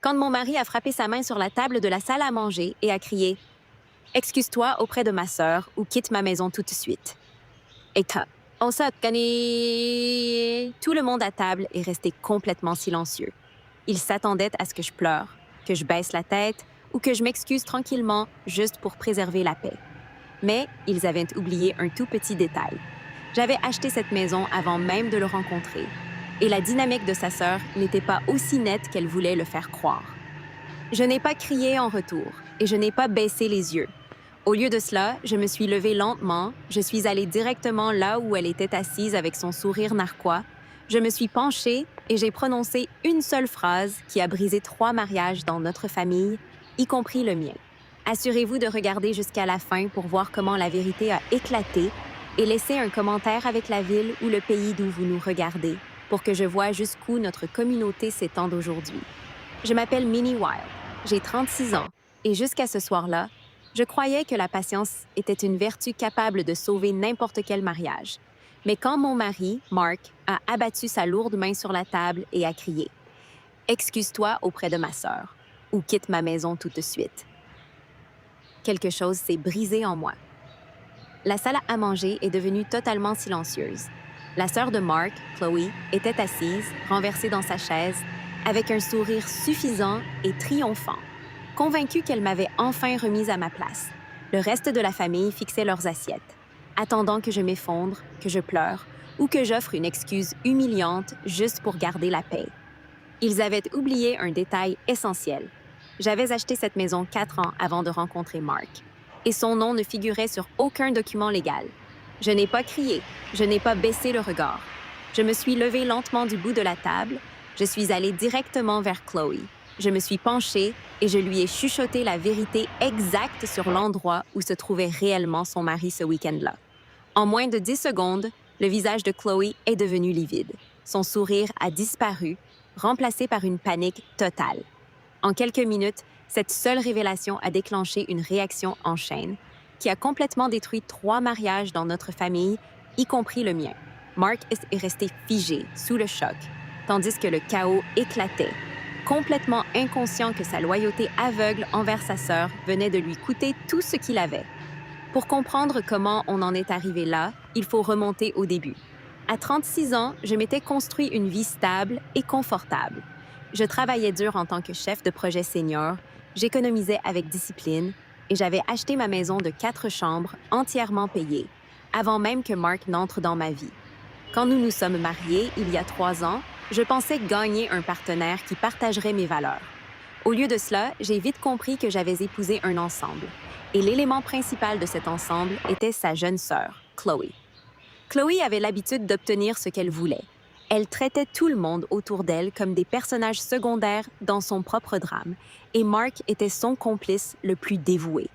quand mon mari a frappé sa main sur la table de la salle à manger et a crié excuse-toi auprès de ma sœur ou quitte ma maison tout de suite. Et on s'est gagné. Tout le monde à table est resté complètement silencieux. Ils s'attendaient à ce que je pleure, que je baisse la tête ou que je m'excuse tranquillement juste pour préserver la paix. Mais ils avaient oublié un tout petit détail. J'avais acheté cette maison avant même de le rencontrer. Et la dynamique de sa sœur n'était pas aussi nette qu'elle voulait le faire croire. Je n'ai pas crié en retour et je n'ai pas baissé les yeux. Au lieu de cela, je me suis levée lentement, je suis allée directement là où elle était assise avec son sourire narquois, je me suis penchée et j'ai prononcé une seule phrase qui a brisé 3 mariages dans notre famille, y compris le mien. Assurez-vous de regarder jusqu'à la fin pour voir comment la vérité a éclaté et laissez un commentaire avec la ville ou le pays d'où vous nous regardez pour que je voie jusqu'où notre communauté s'étend aujourd'hui. Je m'appelle Minnie Wild, j'ai 36 ans et jusqu'à ce soir-là, je croyais que la patience était une vertu capable de sauver n'importe quel mariage. Mais quand mon mari, Mark, a abattu sa lourde main sur la table et a crié « Excuse-toi auprès de ma sœur ou quitte ma maison tout de suite », quelque chose s'est brisé en moi. La salle à manger est devenue totalement silencieuse. La sœur de Mark, Chloe, était assise, renversée dans sa chaise, avec un sourire suffisant et triomphant, convaincue qu'elle m'avait enfin remise à ma place. Le reste de la famille fixait leurs assiettes, attendant que je m'effondre, que je pleure ou que j'offre une excuse humiliante juste pour garder la paix. Ils avaient oublié un détail essentiel. J'avais acheté cette maison 4 ans avant de rencontrer Mark, et son nom ne figurait sur aucun document légal. Je n'ai pas crié, je n'ai pas baissé le regard. Je me suis levée lentement du bout de la table, je suis allée directement vers Chloe. Je me suis penchée et je lui ai chuchoté la vérité exacte sur l'endroit où se trouvait réellement son mari ce week-end-là. En moins de 10 secondes, le visage de Chloe est devenu livide. Son sourire a disparu, remplacé par une panique totale. En quelques minutes, cette seule révélation a déclenché une réaction en chaîne qui a complètement détruit 3 mariages dans notre famille, y compris le mien. Mark est resté figé, sous le choc, tandis que le chaos éclatait, complètement inconscient que sa loyauté aveugle envers sa sœur venait de lui coûter tout ce qu'il avait. Pour comprendre comment on en est arrivé là, il faut remonter au début. À 36 ans, je m'étais construit une vie stable et confortable. Je travaillais dur en tant que chef de projet senior, j'économisais avec discipline et j'avais acheté ma maison de 4 chambres entièrement payée, avant même que Mark n'entre dans ma vie. Quand nous nous sommes mariés, il y a 3 ans, je pensais gagner un partenaire qui partagerait mes valeurs. Au lieu de cela, j'ai vite compris que j'avais épousé un ensemble. Et l'élément principal de cet ensemble était sa jeune sœur, Chloe. Chloe avait l'habitude d'obtenir ce qu'elle voulait. Elle traitait tout le monde autour d'elle comme des personnages secondaires dans son propre drame, et Mark était son complice le plus dévoué.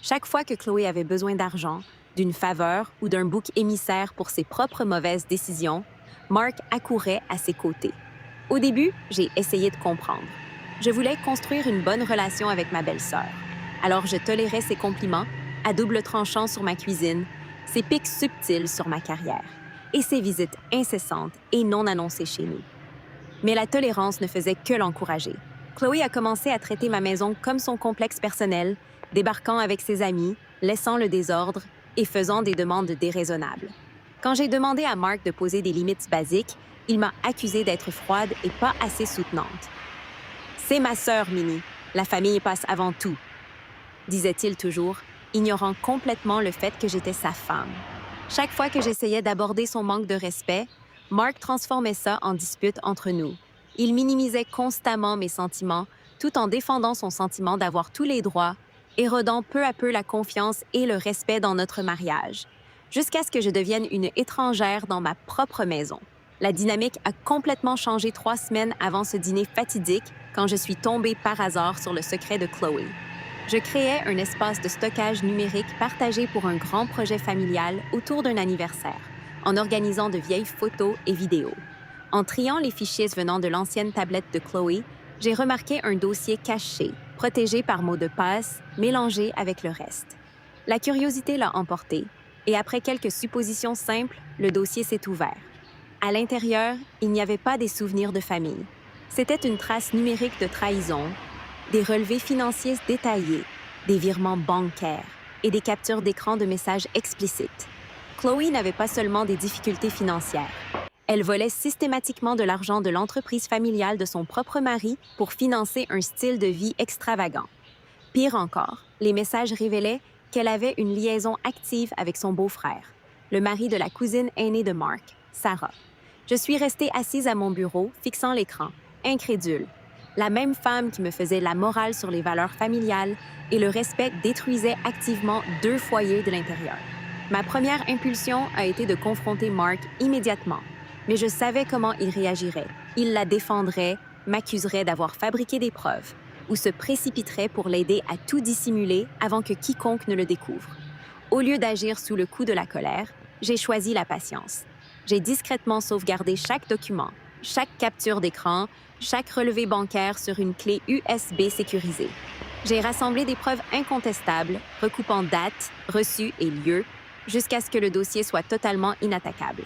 Chaque fois que Chloé avait besoin d'argent, d'une faveur ou d'un bouc émissaire pour ses propres mauvaises décisions, Mark accourait à ses côtés. Au début, j'ai essayé de comprendre. Je voulais construire une bonne relation avec ma belle-sœur. Alors je tolérais ses compliments, à double tranchant sur ma cuisine, ses pics subtils sur ma carrière, et ses visites incessantes et non annoncées chez nous. Mais la tolérance ne faisait que l'encourager. Chloé a commencé à traiter ma maison comme son complexe personnel, débarquant avec ses amis, laissant le désordre et faisant des demandes déraisonnables. Quand j'ai demandé à Mark de poser des limites basiques, il m'a accusée d'être froide et pas assez soutenante. « C'est ma sœur, Minnie. La famille passe avant tout. » disait-il toujours, ignorant complètement le fait que j'étais sa femme. Chaque fois que j'essayais d'aborder son manque de respect, Mark transformait ça en dispute entre nous. Il minimisait constamment mes sentiments, tout en défendant son sentiment d'avoir tous les droits, érodant peu à peu la confiance et le respect dans notre mariage, jusqu'à ce que je devienne une étrangère dans ma propre maison. La dynamique a complètement changé 3 semaines avant ce dîner fatidique quand je suis tombée par hasard sur le secret de Chloé. Je créais un espace de stockage numérique partagé pour un grand projet familial autour d'un anniversaire, en organisant de vieilles photos et vidéos. En triant les fichiers venant de l'ancienne tablette de Chloé, j'ai remarqué un dossier caché, protégé par mots de passe, mélangé avec le reste. La curiosité l'a emporté, et après quelques suppositions simples, le dossier s'est ouvert. À l'intérieur, il n'y avait pas des souvenirs de famille. C'était une trace numérique de trahison, des relevés financiers détaillés, des virements bancaires et des captures d'écran de messages explicites. Chloé n'avait pas seulement des difficultés financières. Elle volait systématiquement de l'argent de l'entreprise familiale de son propre mari pour financer un style de vie extravagant. Pire encore, les messages révélaient qu'elle avait une liaison active avec son beau-frère, le mari de la cousine aînée de Mark, Sarah. Je suis restée assise à mon bureau, fixant l'écran, incrédule. La même femme qui me faisait la morale sur les valeurs familiales et le respect détruisait activement 2 foyers de l'intérieur. Ma première impulsion a été de confronter Mark immédiatement, mais je savais comment il réagirait. Il la défendrait, m'accuserait d'avoir fabriqué des preuves ou se précipiterait pour l'aider à tout dissimuler avant que quiconque ne le découvre. Au lieu d'agir sous le coup de la colère, j'ai choisi la patience. J'ai discrètement sauvegardé chaque document, chaque capture d'écran, chaque relevé bancaire sur une clé USB sécurisée. J'ai rassemblé des preuves incontestables, recoupant date, reçu et lieu, jusqu'à ce que le dossier soit totalement inattaquable.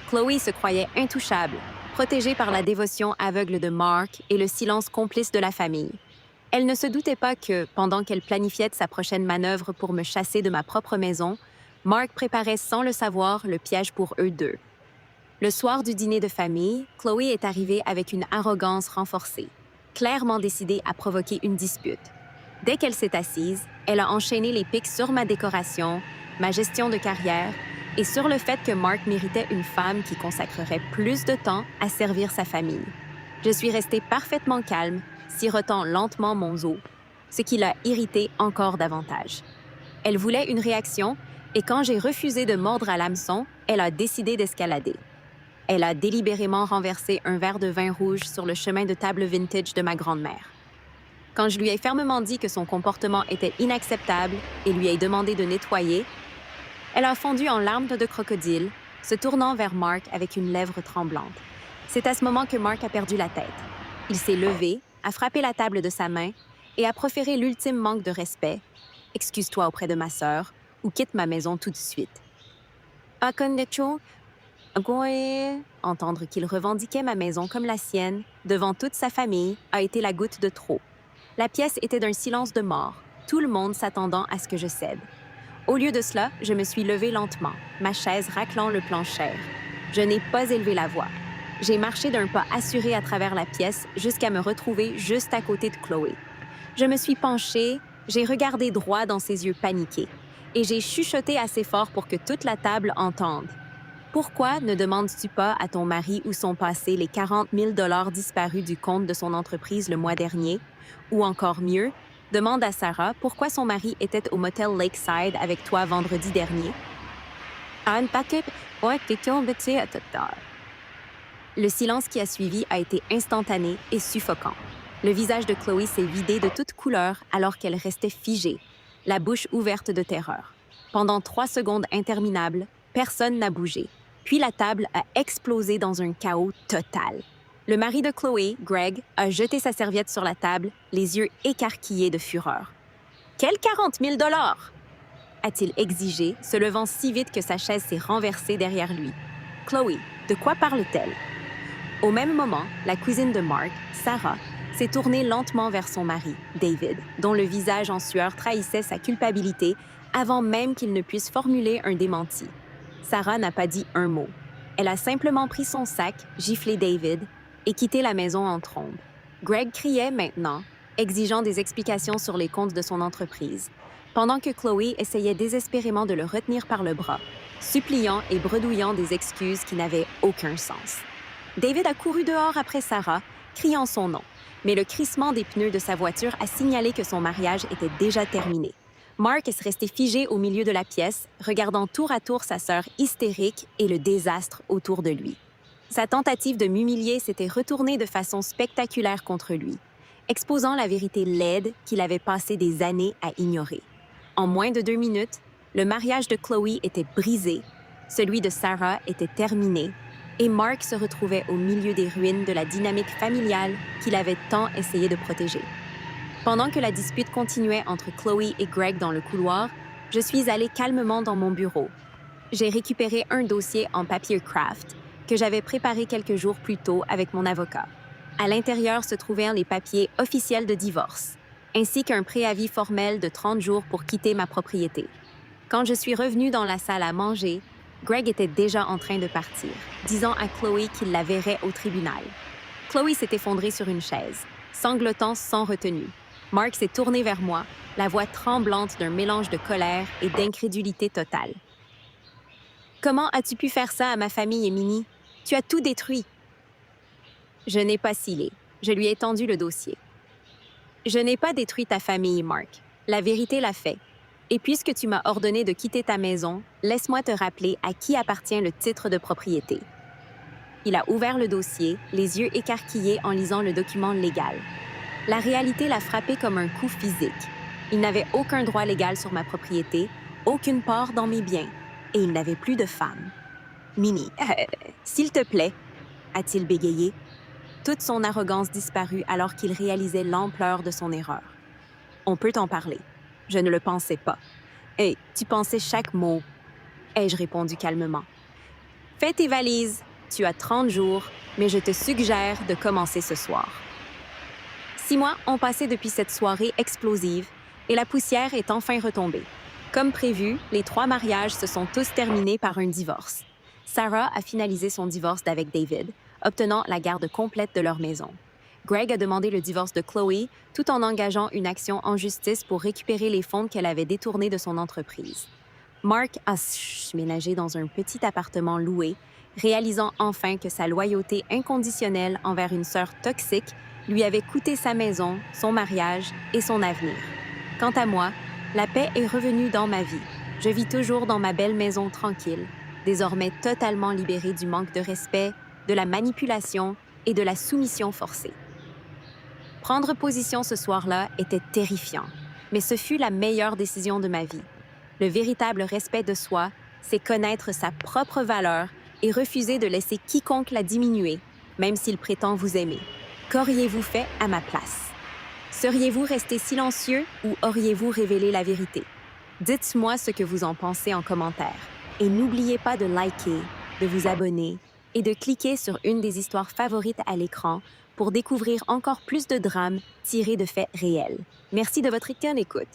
Chloé se croyait intouchable, protégée par la dévotion aveugle de Mark et le silence complice de la famille. Elle ne se doutait pas que, pendant qu'elle planifiait sa prochaine manœuvre pour me chasser de ma propre maison, Mark préparait sans le savoir le piège pour eux deux. Le soir du dîner de famille, Chloé est arrivée avec une arrogance renforcée, clairement décidée à provoquer une dispute. Dès qu'elle s'est assise, elle a enchaîné les pics sur ma décoration, ma gestion de carrière et sur le fait que Mark méritait une femme qui consacrerait plus de temps à servir sa famille. Je suis restée parfaitement calme, sirotant lentement mon zoo, ce qui l'a irritée encore davantage. Elle voulait une réaction, et quand j'ai refusé de mordre à l'hameçon, elle a décidé d'escalader. Elle a délibérément renversé un verre de vin rouge sur le chemin de table vintage de ma grand-mère. Quand je lui ai fermement dit que son comportement était inacceptable et lui ai demandé de nettoyer, elle a fondu en larmes de crocodile, se tournant vers Mark avec une lèvre tremblante. C'est à ce moment que Mark a perdu la tête. Il s'est levé, a frappé la table de sa main et a proféré l'ultime manque de respect. « Excuse-toi auprès de ma sœur ou quitte ma maison tout de suite. » Entendre qu'il revendiquait ma maison comme la sienne, devant toute sa famille, a été la goutte de trop. La pièce était d'un silence de mort, tout le monde s'attendant à ce que je cède. Au lieu de cela, je me suis levée lentement, ma chaise raclant le plancher. Je n'ai pas élevé la voix. J'ai marché d'un pas assuré à travers la pièce jusqu'à me retrouver juste à côté de Chloé. Je me suis penchée, j'ai regardé droit dans ses yeux paniqués, et j'ai chuchoté assez fort pour que toute la table entende. Pourquoi ne demandes-tu pas à ton mari où sont passés les 40 000 $ disparus du compte de son entreprise le mois dernier? Ou encore mieux, demande à Sarah pourquoi son mari était au motel Lakeside avec toi vendredi dernier. Le silence qui a suivi a été instantané et suffocant. Le visage de Chloé s'est vidé de toute couleur alors qu'elle restait figée, la bouche ouverte de terreur. Pendant 3 secondes interminables, personne n'a bougé. Puis la table a explosé dans un chaos total. Le mari de Chloé, Greg, a jeté sa serviette sur la table, les yeux écarquillés de fureur. « Quels 40 000 $? A-t-il exigé, se levant si vite que sa chaise s'est renversée derrière lui. « Chloé, de quoi parle-t-elle? » Au même moment, la cousine de Mark, Sarah, s'est tournée lentement vers son mari, David, dont le visage en sueur trahissait sa culpabilité avant même qu'il ne puisse formuler un démenti. Sarah n'a pas dit un mot. Elle a simplement pris son sac, giflé David, et quitté la maison en trombe. Greg criait maintenant, exigeant des explications sur les comptes de son entreprise, pendant que Chloé essayait désespérément de le retenir par le bras, suppliant et bredouillant des excuses qui n'avaient aucun sens. David a couru dehors après Sarah, criant son nom, mais le crissement des pneus de sa voiture a signalé que son mariage était déjà terminé. Mark est resté figé au milieu de la pièce, regardant tour à tour sa sœur hystérique et le désastre autour de lui. Sa tentative de m'humilier s'était retournée de façon spectaculaire contre lui, exposant la vérité laide qu'il avait passé des années à ignorer. En moins de 2 minutes, le mariage de Chloé était brisé, celui de Sarah était terminé, et Mark se retrouvait au milieu des ruines de la dynamique familiale qu'il avait tant essayé de protéger. Pendant que la dispute continuait entre Chloé et Greg dans le couloir, je suis allée calmement dans mon bureau. J'ai récupéré un dossier en papier craft que j'avais préparé quelques jours plus tôt avec mon avocat. À l'intérieur se trouvaient les papiers officiels de divorce, ainsi qu'un préavis formel de 30 jours pour quitter ma propriété. Quand je suis revenue dans la salle à manger, Greg était déjà en train de partir, disant à Chloé qu'il la verrait au tribunal. Chloé s'est effondrée sur une chaise, sanglotant sans retenue. Mark s'est tourné vers moi, la voix tremblante d'un mélange de colère et d'incrédulité totale. « Comment as-tu pu faire ça à ma famille, Minnie? Tu as tout détruit. » Je n'ai pas scellé. Je lui ai tendu le dossier. « Je n'ai pas détruit ta famille, Mark. La vérité l'a fait. Et puisque tu m'as ordonné de quitter ta maison, laisse-moi te rappeler à qui appartient le titre de propriété. » Il a ouvert le dossier, les yeux écarquillés en lisant le document légal. La réalité l'a frappé comme un coup physique. Il n'avait aucun droit légal sur ma propriété, aucune part dans mes biens, et il n'avait plus de femme. « Minnie, s'il te plaît, » a-t-il bégayé. Toute son arrogance disparut alors qu'il réalisait l'ampleur de son erreur. « On peut en parler. Je ne le pensais pas. »« Hey, tu pensais chaque mot. » ai-je répondu calmement. « Fais tes valises. Tu as 30 jours, mais je te suggère de commencer ce soir. » 6 mois ont passé depuis cette soirée explosive et la poussière est enfin retombée. Comme prévu, les 3 mariages se sont tous terminés par un divorce. Sarah a finalisé son divorce d'avec David, obtenant la garde complète de leur maison. Greg a demandé le divorce de Chloé tout en engageant une action en justice pour récupérer les fonds qu'elle avait détournés de son entreprise. Mark a ménagé dans un petit appartement loué, réalisant enfin que sa loyauté inconditionnelle envers une sœur toxique lui avait coûté sa maison, son mariage et son avenir. Quant à moi, la paix est revenue dans ma vie. Je vis toujours dans ma belle maison tranquille, désormais totalement libérée du manque de respect, de la manipulation et de la soumission forcée. Prendre position ce soir-là était terrifiant, mais ce fut la meilleure décision de ma vie. Le véritable respect de soi, c'est connaître sa propre valeur et refuser de laisser quiconque la diminuer, même s'il prétend vous aimer. Qu'auriez-vous fait à ma place? Seriez-vous resté silencieux ou auriez-vous révélé la vérité? Dites-moi ce que vous en pensez en commentaire. Et n'oubliez pas de liker, de vous abonner et de cliquer sur une des histoires favorites à l'écran pour découvrir encore plus de drames tirés de faits réels. Merci de votre écoute.